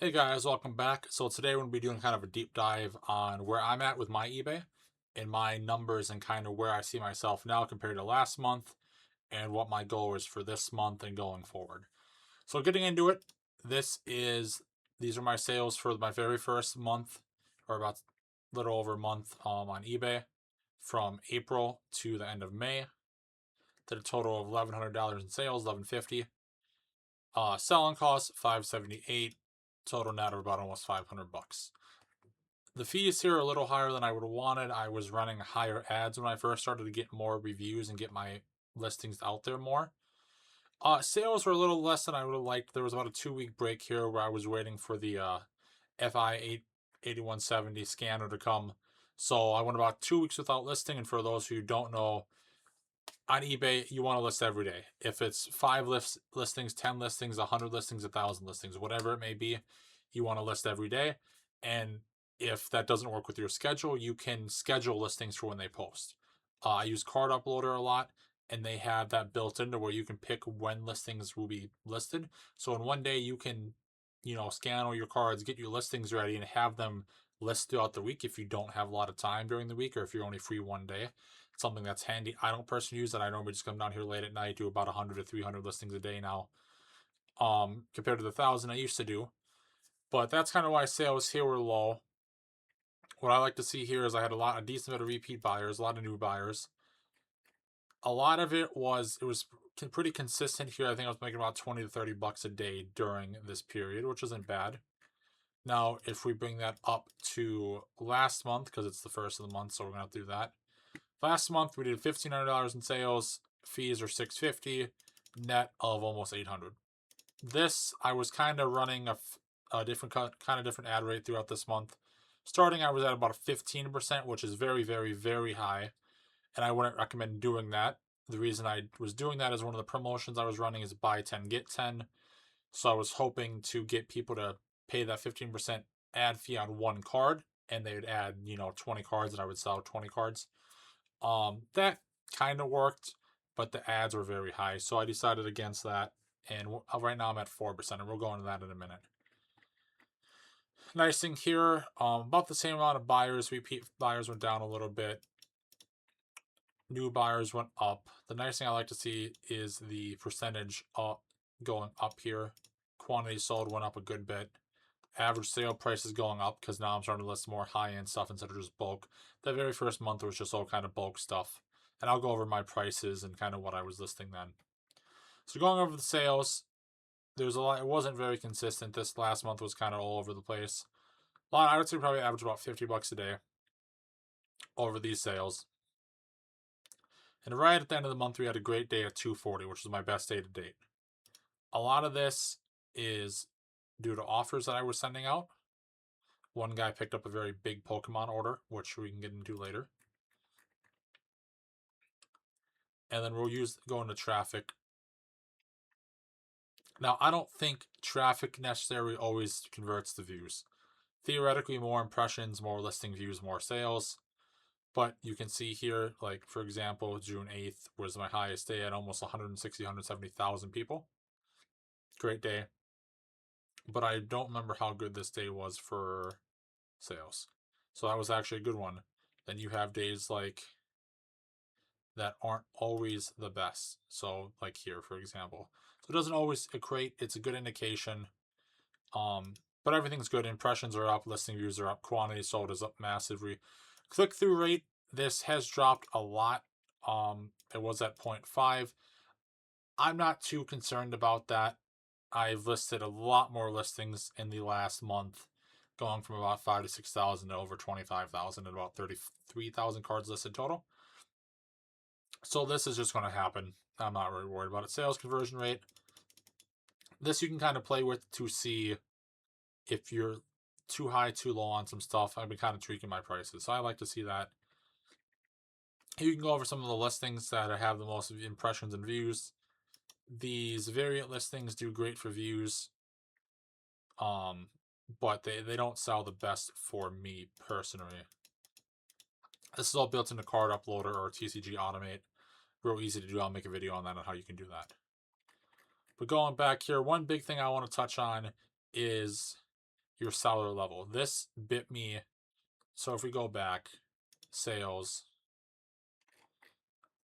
Hey guys, welcome back. So today we're going to be doing kind of a deep dive on where I'm at with my eBay and my numbers and kind of where I see myself now compared to last month and what my goal is for this month and going forward. So getting into it, these are my sales for my very first month, or about a little over a month on eBay from April to the end of May. Did a total of $1,100 in sales, 1150. Selling costs 578. Total net of about almost 500 bucks. The fees here are a little higher than I would have wanted. I was running higher ads when I first started to get more reviews and get my listings out there more. Sales were a little less than I would have liked. There was about a 2 week break here where I was waiting for the FI 8170 scanner to come. So I went about 2 weeks without listing. And for those who don't know, on eBay, you want to list every day. If it's listings, 10 listings, 100 listings, 1,000 listings, whatever it may be, you want to list every day. And if that doesn't work with your schedule, you can schedule listings for when they post. I use Card Uploader a lot, and they have that built into where you can pick when listings will be listed. So in one day, you can, scan all your cards, get your listings ready, and have them list throughout the week if you don't have a lot of time during the week or if you're only free one day. Something that's handy. I don't personally use it. I normally just come down here late at night, do about 100 to 300 listings a day now, compared to the 1,000 I used to do. But that's kind of why sales here were low. What I like to see here is I had a decent bit of repeat buyers, a lot of new buyers. A lot of it was pretty consistent here. I think I was making about 20 to 30 bucks a day during this period, which isn't bad. Now, if we bring that up to last month, because it's the first of the month, so we're gonna have to do that. Last month we did $1,500 in sales. Fees are $650, net of almost 800. This I was kind of running a different kind of different ad rate throughout this month. Starting, I was at about a 15%, which is very, very, very high, and I wouldn't recommend doing that. The reason I was doing that is one of the promotions I was running is buy 10 get 10. So I was hoping to get people to pay that 15% ad fee on one card, and they would add 20 cards, and I would sell 20 cards. That kind of worked, but the ads were very high, so I decided against that. And right now I'm at 4%, and we'll go into that in a minute. Nice thing here, about the same amount of buyers. Repeat buyers went down a little bit. New buyers went up. The nice thing I like to see is the percentage going up here. Quantity sold went up a good bit. Average sale price is going up because now I'm starting to list more high-end stuff instead of just bulk. The very first month was just all kind of bulk stuff. And I'll go over my prices and kind of what I was listing then. So going over the sales, there's a lot. It wasn't very consistent. This last month was kind of all over the place. I would say probably average about 50 bucks a day over these sales. And right at the end of the month, we had a great day at 240, which was my best day to date. A lot of this is due to offers that I was sending out. One guy picked up a very big Pokemon order, which we can get into later. And then we'll go into traffic. Now, I don't think traffic necessarily always converts to views. Theoretically, more impressions, more listing views, more sales. But you can see here, like, for example, June 8th was my highest day at almost 160, 170,000 people. Great day. But I don't remember how good this day was for sales. So that was actually a good one. Then you have days like that aren't always the best. So like here, for example. So it doesn't always equate. It's a good indication. But everything's good. Impressions are up, listing views are up, quantity sold is up massively. Click-through rate, this has dropped a lot. It was at 0.5. I'm not too concerned about that. I've listed a lot more listings in the last month, going from about 5 to 6,000 to over 25,000 and about 33,000 cards listed total. So this is just going to happen. I'm not really worried about it. Sales conversion rate. This you can kind of play with to see if you're too high, too low on some stuff. I've been kind of tweaking my prices. So I like to see that. You can go over some of the listings that have the most impressions and views. These variant listings do great for views. But they don't sell the best for me personally. This is all built into Card Uploader or TCG Automate. Real easy to do. I'll make a video on that on how you can do that. But going back here, one big thing I want to touch on is your seller level. This bit me. So if we go back, sales,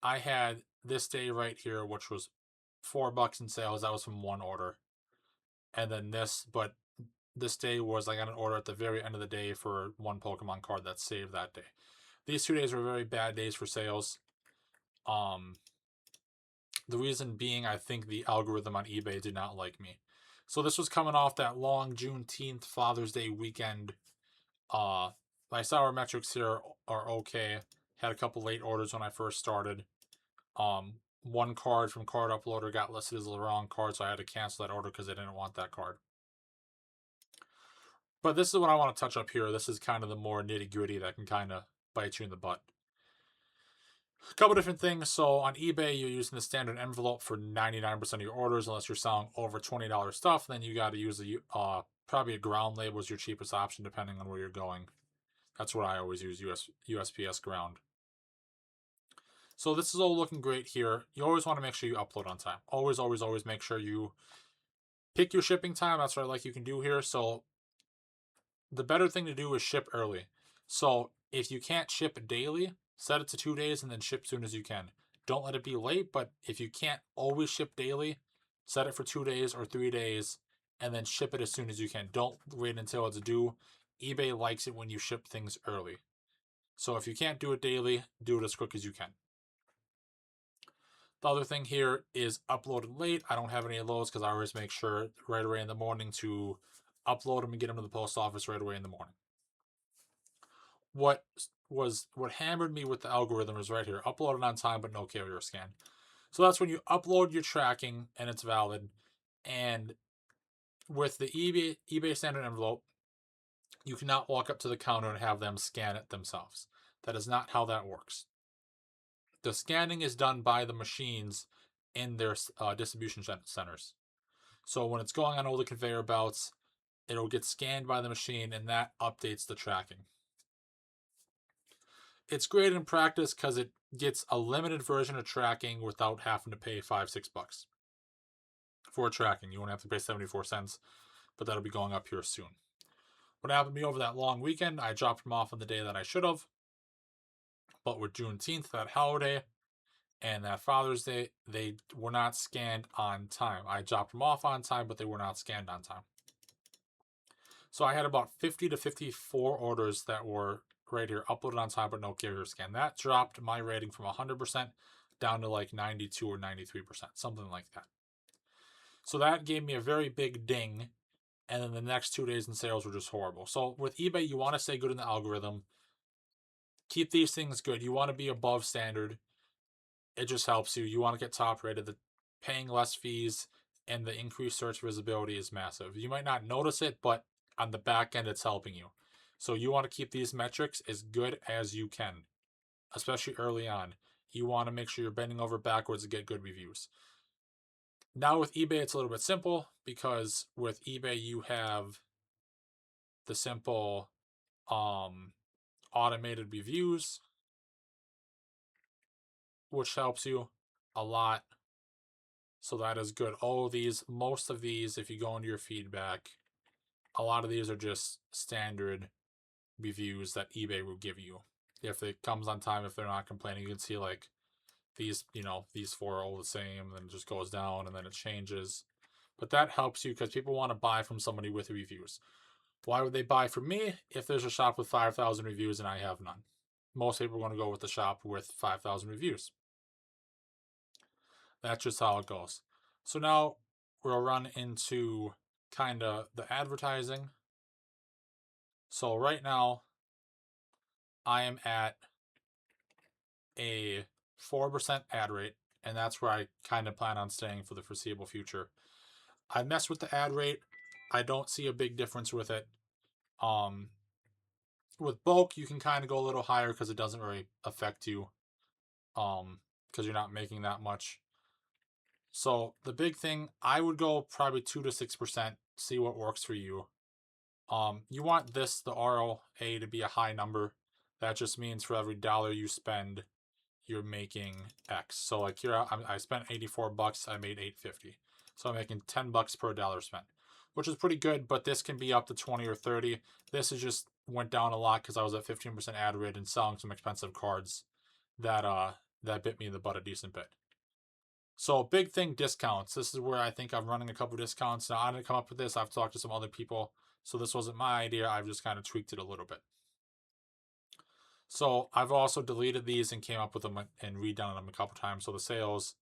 I had this day right here, which was $4 in sales. That was from one order. And then but this day was I got an order at the very end of the day for one Pokemon card that saved that day. These 2 days were very bad days for sales. The reason being, I think the algorithm on eBay did not like me. So this was coming off that long Juneteenth Father's Day weekend. My sour metrics here are okay. Had a couple late orders when I first started. One card from Card Uploader got listed as the wrong card, so I had to cancel that order because I didn't want that card. But this is what I want to touch up here. This is kind of the more nitty gritty that can kind of bite you in the butt. A couple different things. So on eBay, you're using the standard envelope for 99% of your orders, unless you're selling over $20 stuff. Then you got to use probably a ground label is your cheapest option, depending on where you're going. That's what I always use, USPS ground. So this is all looking great here. You always want to make sure you upload on time. Always, always, always make sure you pick your shipping time. That's what I like you can do here. So the better thing to do is ship early. So if you can't ship daily, set it to 2 days and then ship as soon as you can. Don't let it be late, but if you can't always ship daily, set it for 2 days or 3 days and then ship it as soon as you can. Don't wait until it's due. eBay likes it when you ship things early. So if you can't do it daily, do it as quick as you can. The other thing here is uploaded late. I don't have any of those because I always make sure right away in the morning to upload them and get them to the post office right away in the morning. What hammered me with the algorithm is right here. Uploaded on time but no carrier scan. So that's when you upload your tracking and it's valid. And with the eBay standard envelope, you cannot walk up to the counter and have them scan it themselves. That is not how that works. The scanning is done by the machines in their distribution centers. So when it's going on all the conveyor belts, it'll get scanned by the machine and that updates the tracking. It's great in practice because it gets a limited version of tracking without having to pay $5-6 for tracking. You won't have to pay 74 cents, but that'll be going up here soon. What happened to me over that long weekend, I dropped them off on the day that I should have. But with Juneteenth, that holiday, and that Father's Day, they were not scanned on time. I dropped them off on time, but they were not scanned on time. So I had about 50 to 54 orders that were right here, uploaded on time, but no carrier scan. That dropped my rating from 100% down to like 92 or 93%, something like that. So that gave me a very big ding. And then the next 2 days in sales were just horrible. So with eBay, you want to stay good in the algorithm. Keep these things good. You want to be above standard. It just helps you. You want to get top rated. The paying less fees and the increased search visibility is massive. You might not notice it, but on the back end, it's helping you. So you want to keep these metrics as good as you can, especially early on. You want to make sure you're bending over backwards to get good reviews. Now with eBay, it's a little bit simple because with eBay, you have the simple automated reviews, which helps you a lot. So that is good. Most of these, if you go into your feedback, a lot of these are just standard reviews that eBay will give you. If it comes on time, if they're not complaining, you can see like these 4 are all the same, and then it just goes down and then it changes. But that helps you because people want to buy from somebody with reviews. Why would they buy from me if there's a shop with 5,000 reviews and I have none? Most people are going to go with the shop with 5,000 reviews. That's just how it goes. So now we'll run into kind of the advertising. So right now I am at a 4% ad rate, and that's where I kind of plan on staying for the foreseeable future. I mess with the ad rate. I don't see a big difference with it. With bulk, you can kind of go a little higher because it doesn't really affect you because you're not making that much. So the big thing, I would go probably 2 to 6%, see what works for you. You want the ROA to be a high number. That just means for every dollar you spend, you're making X. So like here, I spent $84, I made $8.50. So I'm making $10 per dollar spent. which is pretty good, but this can be up to 20 or 30. This is just went down a lot because I was at 15% ad rate and selling some expensive cards that bit me in the butt a decent bit. So big thing, discounts. This is where I think I'm running a couple discounts. Now I didn't come up with this. I've talked to some other people, so this wasn't my idea. I've just kind of tweaked it a little bit. So I've also deleted these and came up with them and redone them a couple times, so the sales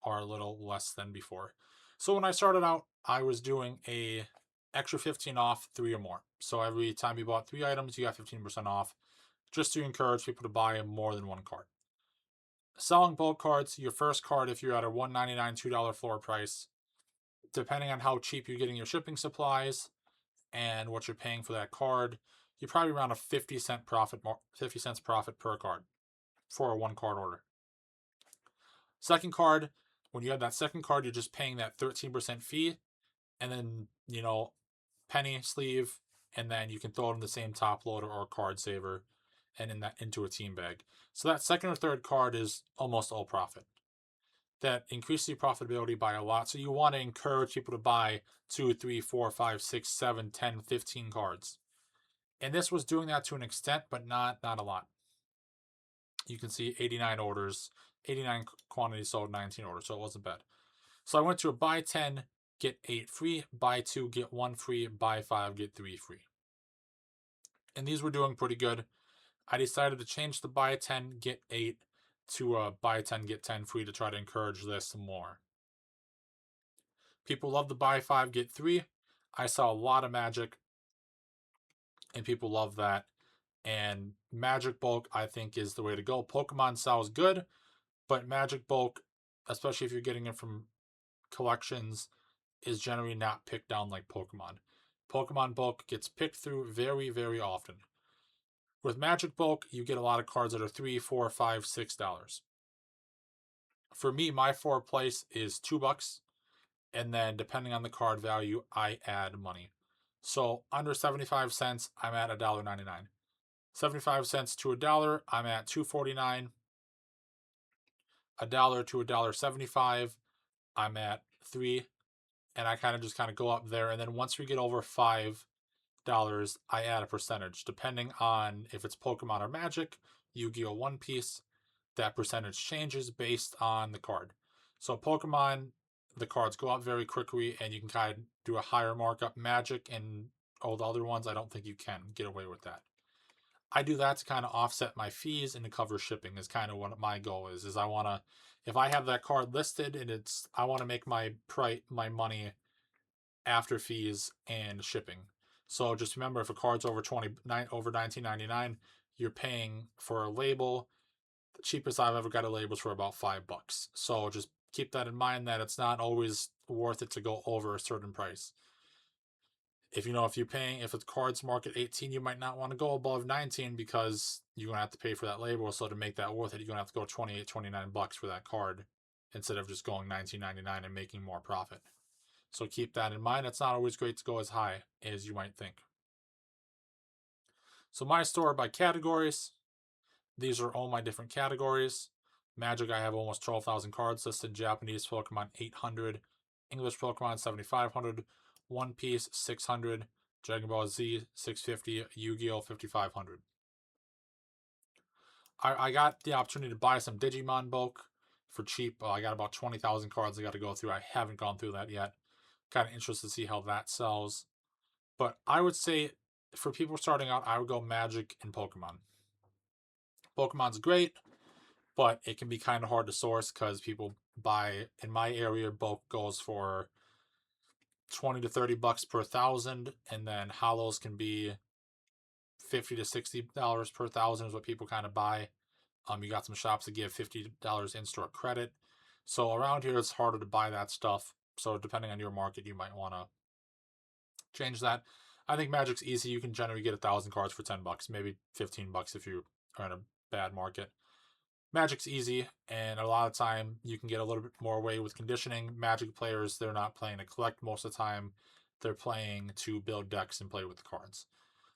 are a little less than before. So when I started out, I was doing a extra 15 off 3 or more. So every time you bought 3 items, you got 15% off, just to encourage people to buy more than one card. Selling bulk cards, your first card, if you're at a $1.99, $2 floor price, depending on how cheap you're getting your shipping supplies and what you're paying for that card, you're probably around a 50 cents profit per card for a 1 card order. Second card, when you have that second card, you're just paying that 13% fee, and then, penny sleeve, and then you can throw it in the same top loader or card saver and into a team bag. So that second or third card is almost all profit. That increases your profitability by a lot. So you want to encourage people to buy 2, 3, 4, 5, 6, 7, 10, 15 cards. And this was doing that to an extent, but not a lot. You can see 89 orders, 89 quantities sold, 19 orders, so it wasn't bad. So I went to a buy 10, get 8 free, buy 2, get 1 free, buy 5, get 3 free. And these were doing pretty good. I decided to change the buy 10, get 8 to a buy 10, get 10 free to try to encourage this more. People love the buy 5, get 3. I saw a lot of Magic, and people love that. And Magic Bulk, I think, is the way to go. Pokemon sells good, but Magic Bulk, especially if you're getting it from collections, is generally not picked down like Pokemon. Pokemon Bulk gets picked through very, very often. With Magic Bulk, you get a lot of cards that are $3, $4, $5, $6. For me, my floor price is $2, and then depending on the card value, I add money. So under 75 cents, I'm at $1.99. 75 cents to $1, I'm at $2.49. $1 to $1.75, I'm at $3. And I kind of go up there. And then once we get over $5, I add a percentage. Depending on if it's Pokemon or Magic, Yu-Gi-Oh! One Piece, that percentage changes based on the card. So Pokemon, the cards go up very quickly, and you can kind of do a higher markup. Magic and all the other ones, I don't think you can get away with that. I do that to kind of offset my fees and to cover shipping is kind of what my goal is I want to, if I have that card listed and I want to make my money after fees and shipping. So just remember, if a card's over $19.99, you're paying for a label. The cheapest I've ever got a label is for about $5. So just keep that in mind, that it's not always worth it to go over a certain price. If the card's marked at 18, you might not want to go above 19 because you're going to have to pay for that label. So to make that worth it, you're going to have to go 28, 29 bucks for that card instead of just going $19.99 and making more profit. So keep that in mind. It's not always great to go as high as you might think. So my store by categories. These are all my different categories. Magic, I have almost 12,000 cards listed. Japanese Pokemon, 800. English Pokemon, 7,500. One Piece, 600. Dragon Ball Z, 650. Yu-Gi-Oh! 5,500. I got the opportunity to buy some Digimon bulk for cheap. I got about 20,000 cards I got to go through. I haven't gone through that yet. Kind of interested to see how that sells. But I would say for people starting out, I would go Magic and Pokemon. Pokemon's great, but it can be kind of hard to source because people buy, in my area, bulk goes for 20 to 30 bucks per thousand, and then holos can be $50 to $60 per thousand is what people kind of buy. You got some shops that give $50 in-store credit. So around here, it's harder to buy that stuff. So depending on your market, you might want to change that. I think Magic's easy. You can generally get 1,000 cards for $10, maybe $15 if you are in a bad market. Magic's easy, and a lot of time you can get a little bit more away with conditioning. Magic players, they're not playing to collect most of the time. They're playing to build decks and play with the cards.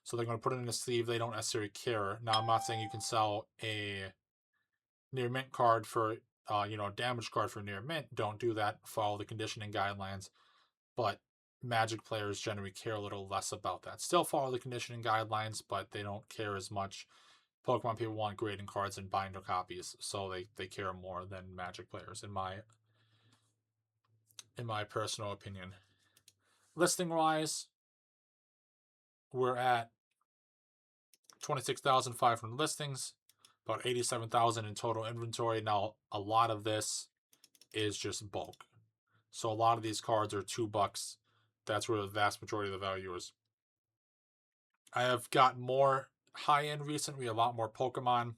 So they're going to put it in a sleeve. They don't necessarily care. Now, I'm not saying you can sell a near mint card for, damage card for near mint. Don't do that. Follow the conditioning guidelines. But Magic players generally care a little less about that. Still follow the conditioning guidelines, but they don't care as much. Pokemon people want grading cards and binder copies, so they care more than Magic players, in my personal opinion. Listing wise, we're at 26,500 listings, about 87,000 in total inventory. Now, a lot of this is just bulk. So a lot of these cards are $2. That's where the vast majority of the value is. I have got more high end recently, a lot more Pokemon,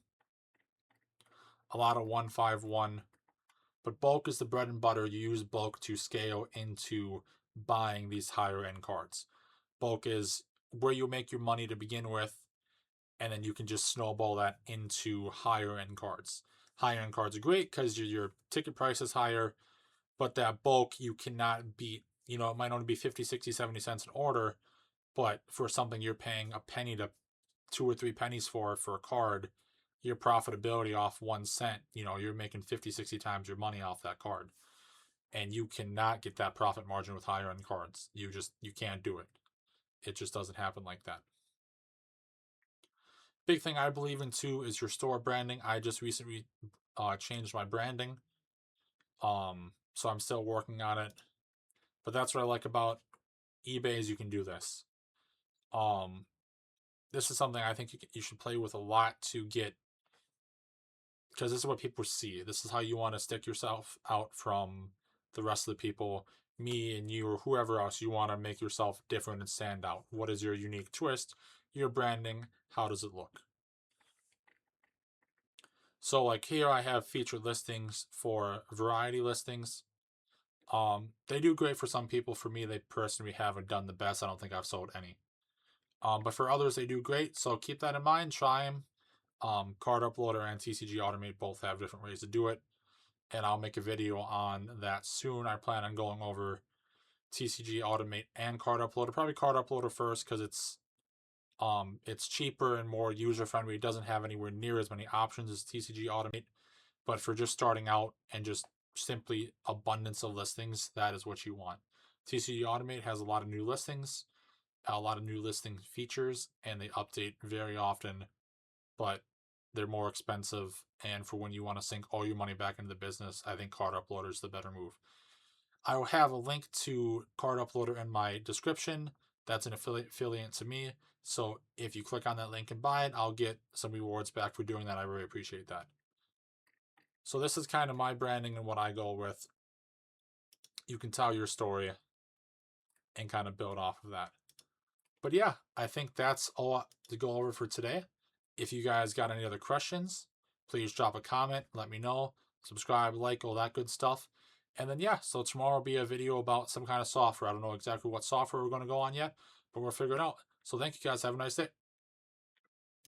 a lot of 151. But bulk is the bread and butter. You use bulk to scale into buying these higher end cards. Bulk is where you make your money to begin with, and then you can just snowball that into higher end cards. Higher end cards are great because your ticket price is higher, but that bulk you cannot beat. You know, it might only be 50, 60, 70 cents an order, but for something you're paying a penny to 2 or 3 pennies for a card, your profitability off 1 cent, you're making 50, 60 times your money off that card. And you cannot get that profit margin with higher end cards. You can't do it. It just doesn't happen like that. Big thing I believe in too is your store branding. I just recently changed my branding. So I'm still working on it. But that's what I like about eBay is you can do this. This is something I think you should play with a lot to get, because this is what people see. This is how you want to stick yourself out from the rest of the people, me and you or whoever else. You want to make yourself different and stand out. What is your unique twist? Your branding, how does it look? So like here I have featured listings for variety listings. They do great for some people. For me, they personally haven't done the best. I don't think I've sold any. But for others, they do great. So keep that in mind. Try them. Card Uploader and TCG Automate both have different ways to do it, and I'll make a video on that soon. I plan on going over TCG Automate and Card Uploader. Probably Card Uploader first because it's cheaper and more user friendly. It doesn't have anywhere near as many options as TCG Automate, but for just starting out and just simply abundance of listings, that is what you want. TCG Automate has a lot of new listings, a lot of new listing features, and they update very often, but they're more expensive. And for when you want to sink all your money back into the business, I think Card Uploader is the better move. I will have a link to Card Uploader in my description. That's an affiliate to me. So if you click on that link and buy it, I'll get some rewards back for doing that. I really appreciate that. So this is kind of my branding and what I go with. You can tell your story and kind of build off of that. But yeah, I think that's all to go over for today. If you guys got any other questions, please drop a comment, let me know, subscribe, like, all that good stuff. And then yeah, so tomorrow will be a video about some kind of software. I don't know exactly what software we're going to go on yet, but we'll figure it out. So thank you guys. Have a nice day.